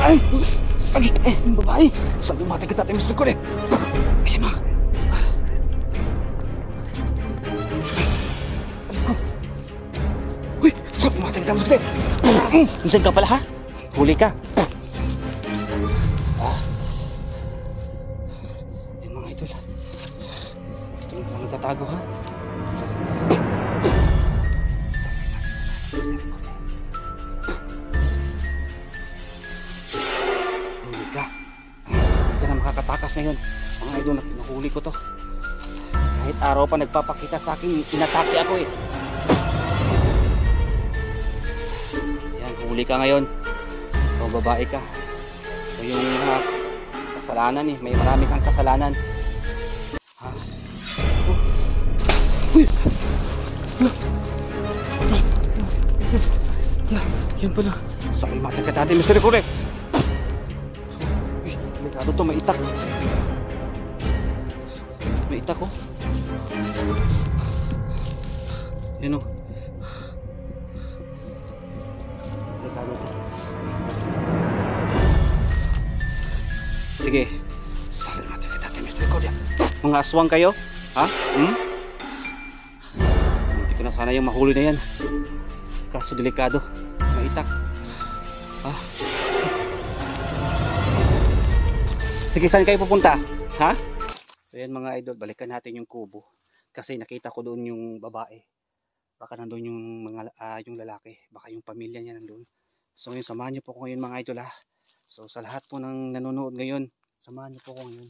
Ay! Babae! Sabi mo kita tayo gusto ko rin. Ayan mo. Uy! Sabi mo kita gusto ko rin. Nasaan ka pala ha? Huli ka. Ayan mga idol. Ito lang ang tatago ha. Huli ka. Ito na makakatakas ngayon. Mga idol, nahuli ko to. Kahit araw pa nagpapakita sa akin, inatake ako eh. Yan, huli ka ngayon. Ikaw babae ka. Ito yung kasalanan eh. May marami kang kasalanan. Ha? Uy! Yan pala. Sakay mata ka dati, Mr. Kore. Uy, delikado to, may itak. May itak ko. Yan o. Delikado to. Sige. Sakay mata ka dati, Mr. Kore. Mga aswang kayo? Ha? Hindi ko na sana yung mahuli na yan. Kaso delikado. Maitak. Sige, saan kayo pupunta? Ha? So yan mga idol, balikan natin yung kubo. Kasi nakita ko doon yung babae. Baka nandun yung mga yung lalaki. Baka yung pamilya niya nandun. So ngayon, samahan niyo po ko ngayon mga idol ha. So sa lahat po ng nanonood ngayon, samahan niyo po ko ngayon.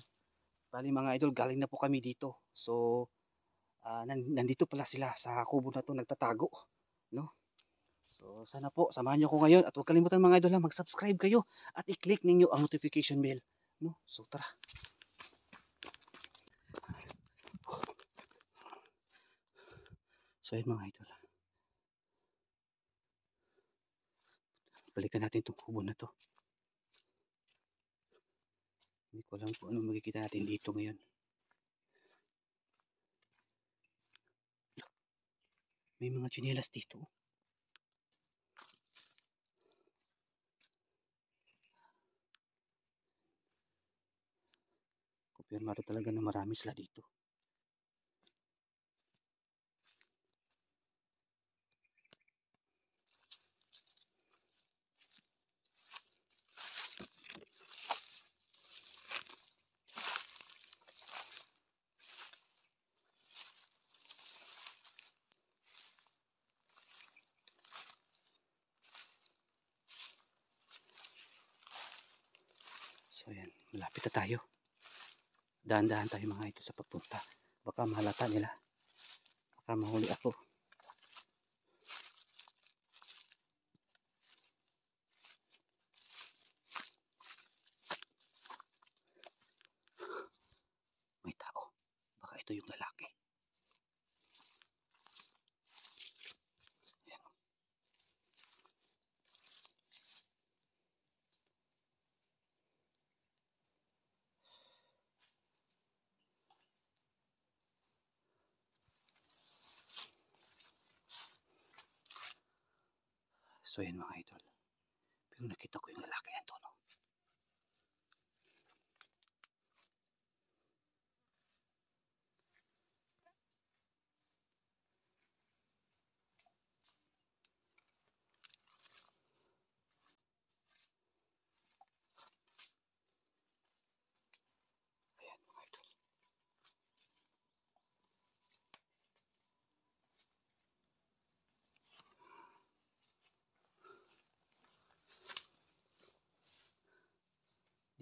Bali mga idol, galing na po kami dito. So nandito pala sila sa kubo na to, nagtatago. No? So sana po samahan niyo ko ngayon at huwag kalimutan mga idol mag-subscribe kayo at i-click ninyo ang notification bell, no? So tara. So yun mga idol. Balikan natin itong kubo na to. Hindi ko alam kung ano makikita natin dito ngayon. May mga tsinelas dito. Kumpirmado talaga na marami sila dito. So yan, malapit na tayo. Dahan-dahan tayo mga idol sa pagpunta. Baka mahalata nila. Baka mahuli ako. May tao. Baka ito yung lalaki. Ayan. So yan mga idol. Pero nakita ko yung lalaki yan to, no? Ayan mga idol.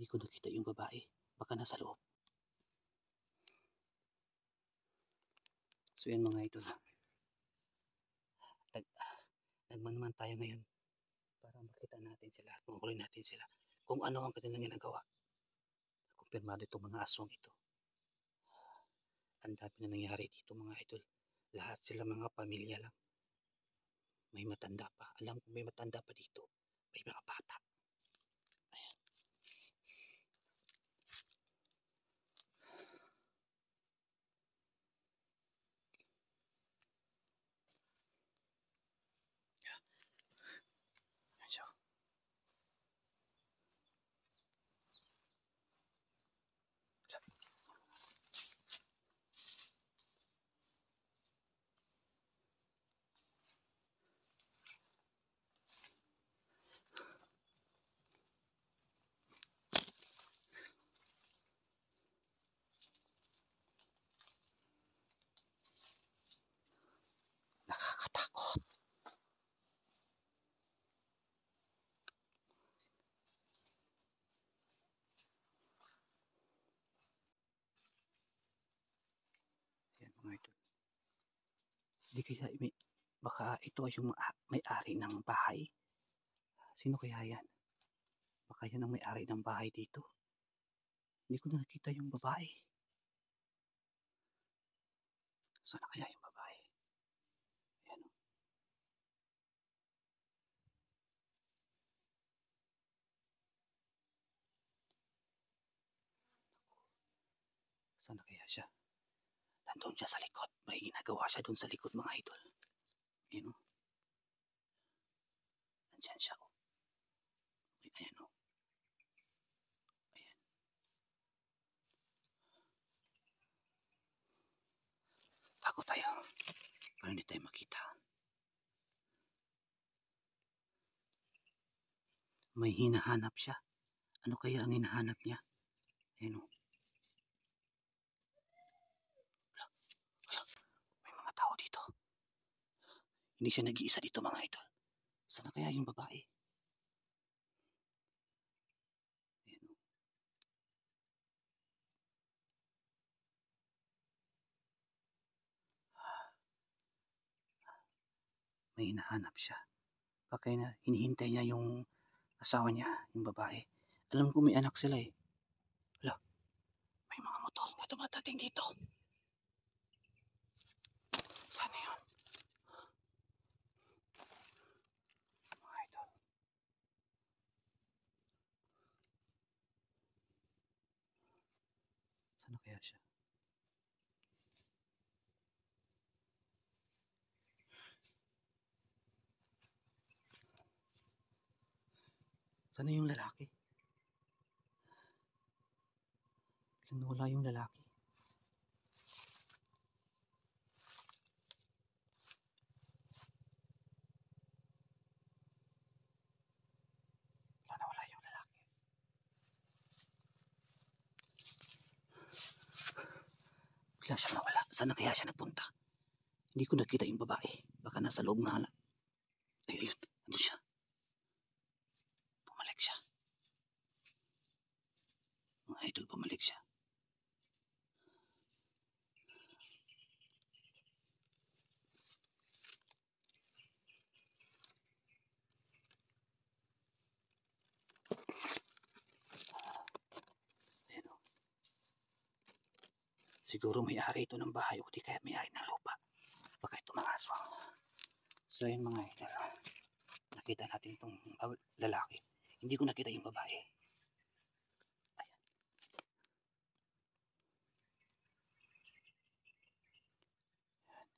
Hindi ko nakita yung babae. Baka nasa loob. So yan mga idol ha. Nagmanman tayo ngayon para makita natin sila at mangkulin natin sila kung ano ang kanilang ginagawa. Kumpirmado itong mga aswang ito. Ang dami na nangyari dito mga idol. Lahat sila mga pamilya lang. May matanda pa. Alam ko may matanda pa dito. May mga bata. Ayan. Ayan siya. Hindi kaya baka ito ay yung may-ari ng bahay. Sino kaya yan? Baka yan ang may-ari ng bahay dito. Hindi ko na nakita yung babae. Sana kaya yung babae? Ayan. Sana kaya siya? Nandun siya sa likod. May ginagawa siya dun sa likod, mga idol. Ayan o. Nandyan siya o. Ayan o. Ayan. Tago tayo. Para hindi tayo makita. May hinahanap siya. Ano kaya ang hinahanap niya? Ayan o. May mga tao dito. Hindi siya nag-iisa dito, mga idol. Sana kaya yung babae? Ayan o. May hinahanap siya. Baka na hinihintay niya yung asawa niya, yung babae. Alam ko may anak sila eh. Wala, may mga motor na dumadating dito. Sana yun? Mga idol. Sana kaya siya? Sana yung lalaki? Wala yung lalaki. Sana wala yung lalaki. Bigla siya nawala. Sana kaya siya nagpunta? Hindi ko nakita yung babae. Baka nasa loob na hala. Ayun, andun siya. Bumalik siya. Mga idol, bumalik siya. Ayan o. Siguro may-ari ito ng bahay o di kaya may-ari ng lupa. Baka ito mga aswang. So yun mga idol. Nakita natin itong lalaki. Hindi ko nakita yung babae. Ayan. Ayan.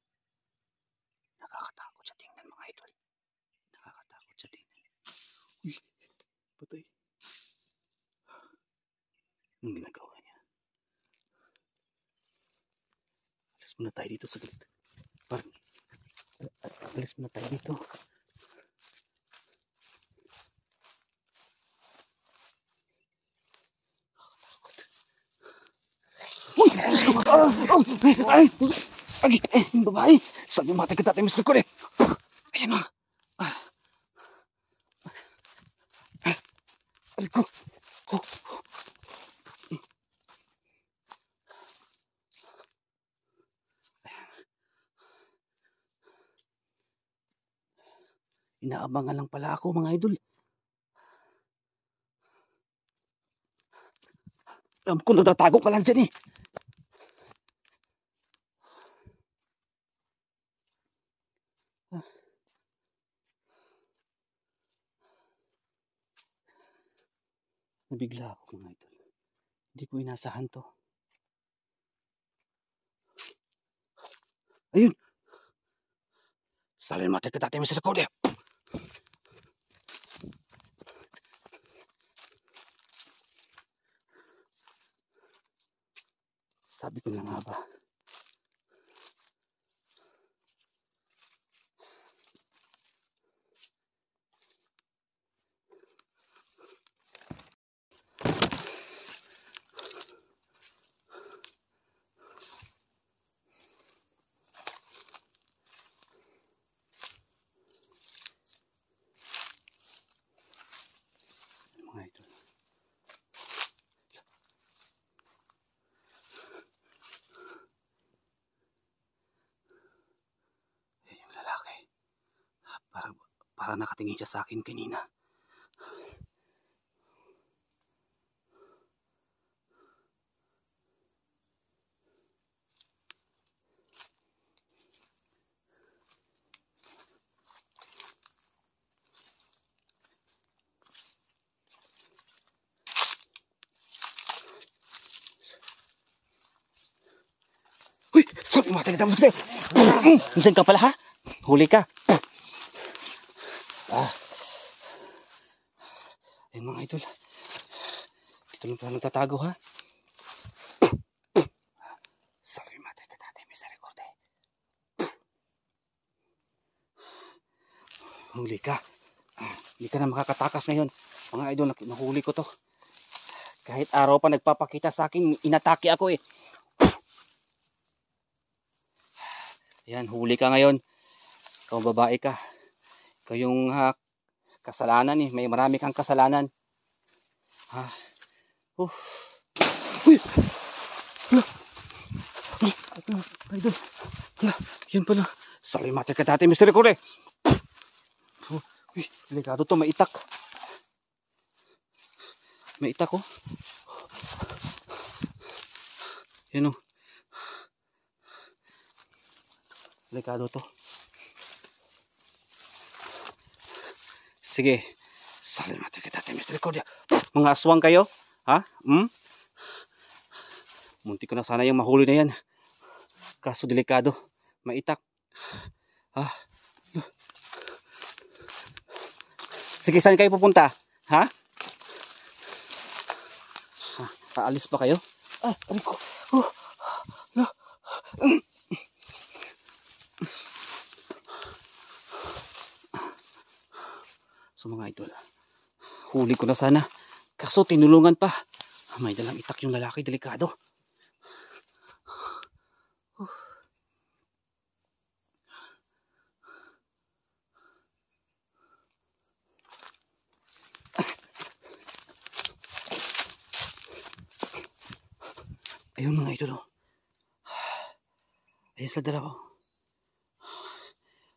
Nakakatakot siya tingnan, mga idol. Nakakatakot siya tingnan. Uy, patay. Anong ginagawa niya? Alas muna tayo dito saglit. Alas muna tayo dito. Uy! Diyos ko! Ay! Yung babae! Sabi mo, tayo tatay, Mr. Kore! Ayan na! Aray ko! Inaabangan lang pala ako, mga idol. Alam ko, natatago ka lang dyan eh. Nabigla ako, mga idol. Hindi ko inasahan to. Ayun! Salin mati kita tayo sa likod eh. Sabi ko na nga ba. Mga idol. Parang nakatingin siya sa akin kanina. Uy! Sabi mo, tapos ko sa'yo! Minsan ka pala ha? Huli ka! Ayun mga idol. Dito lang pala nagtatago ha? Sabi mo, misericorde. Huli ka. Hindi ka na makakatakas ngayon. Mga idol, nahuli ko to. Kahit araw pa nagpapakita sa akin, inatake ako eh. Yan, huli ka ngayon. Ikaw babae ka. Ikaw yung kasalanan eh. May marami kang kasalanan. Uy! Hala! Idol. Hala, yan pala. Sorry, mati ka dati, Mr. Recorde. Uy, delikado to, may itak. May itak oh. Yan oh. Delikado to. Sige. Salamat ka dati, Mr. Recorde. Mga aswang kayo? Ha? Munti ko na sana yung mahuli na yan. Kaso delikado. Maitak. Sige, saan kayo pupunta? Ha? Aalis ba kayo? Aray ko. So mga idol, huli ko na sana. Kaso tinulungan pa. May dalang itak yung lalaki, delikado. Ayun mga idol oh. Ayun sa dalawa oh.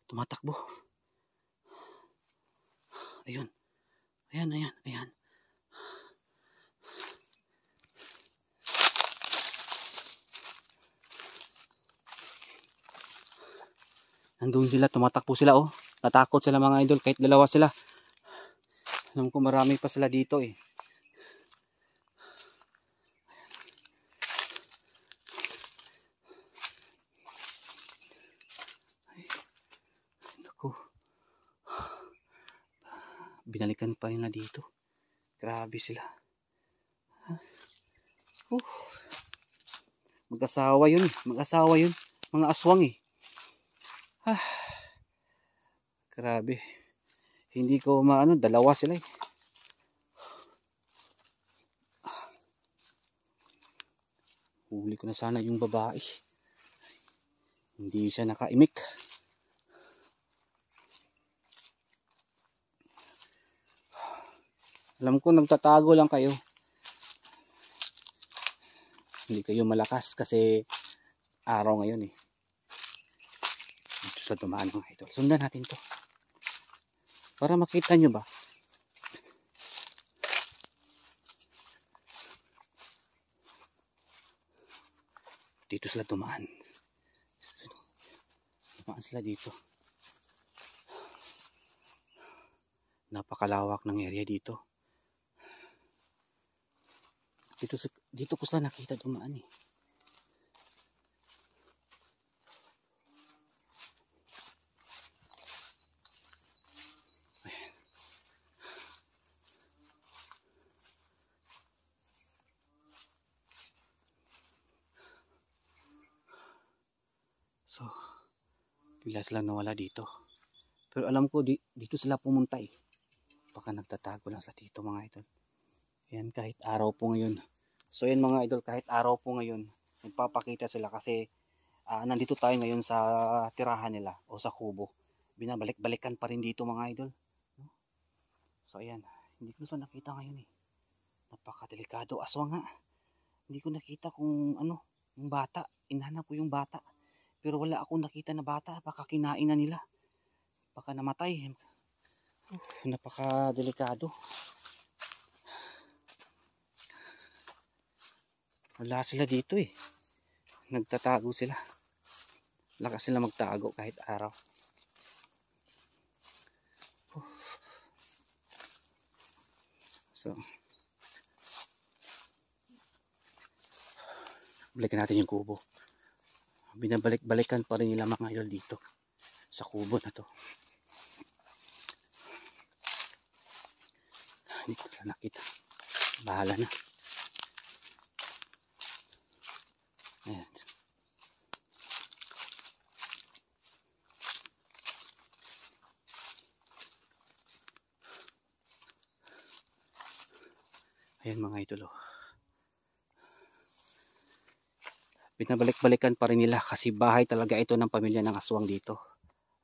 Tumatakbo. Ayun. Ayan. Nandun sila, tumatakbo sila oh. Natakot sila mga idol kahit dalawa sila. Alam ko marami pa sila dito eh. Binalikan pa nila dito. Grabe sila. Mag-asawa yun. Mga aswang eh. Grabe. Hindi ko maano, dalawa sila eh. Huli ko na sana yung babae. Hindi siya nakaimik. Alam ko nagtatago lang kayo. Hindi kayo malakas kasi araw ngayon eh. Dito sa dumaan mga idol. Sundan natin to. Para makita nyo ba? Dito sila dumaan. Dumaan sila dito. Napakalawak ng area dito. Dito ko sila nakita dumaan eh. Ayan. So, bigla silang nawala dito. Pero alam ko dito sila pumunta eh. Baka nagtatago lang sa dito mga idol. Yan kahit araw po ngayon. So yan mga idol, kahit araw po ngayon nagpapakita sila kasi nandito tayo ngayon sa tirahan nila o sa kubo. Binabalik-balikan pa rin dito mga idol. So ayan, hindi ko na nakita ngayon eh. Napakadelikado, aswang nga. Hindi ko nakita kung ano, yung bata. Inhanap ko yung bata. Pero wala akong nakita na bata, baka kinain na nila. Baka namatay. Napaka-delikado. Wala sila dito eh. Nagtatago sila. Lakas sila magtago kahit araw. So, balikan natin yung kubo. Binabalik-balikan pa rin nila mga idol dito sa kubo na to. Hindi ko sila nakita. Bahala na. Ayan. Ayan mga idol. Binabalik-balikan pa rin nila kasi bahay talaga ito ng pamilya ng aswang dito.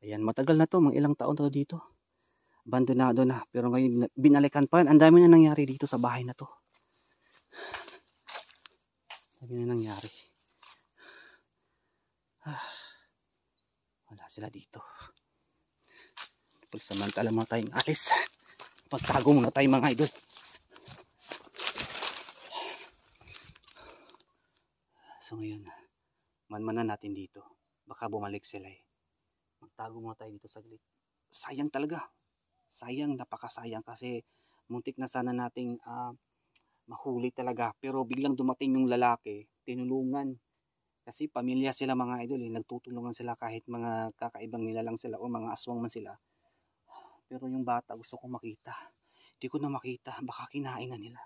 Ayan, matagal na to, mga ilang taon to dito. Abandonado na, pero ngayon binalikan pa rin. Ang dami na nangyari dito sa bahay na to. Ang dami na nangyari. Wala sila dito. Pagsamantala muna tayong alis. Pagtago muna tayo mga idol. So ngayon, manmanan natin dito. Baka bumalik sila eh. Magtago muna tayo dito saglit. Sayang talaga. Sayang, napakasayang kasi muntik na sana nating mahuli talaga. Pero biglang dumating yung lalaki, tinulungan. Kasi pamilya sila mga idol eh. Nagtutulungan sila kahit mga kakaibang nila lang sila o mga aswang man sila. Pero yung bata gusto ko makita. Hindi ko na makita. Baka kinain na nila.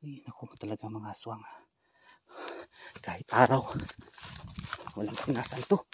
Ay, naku talaga mga aswang. Kahit araw. Walang sinasanto.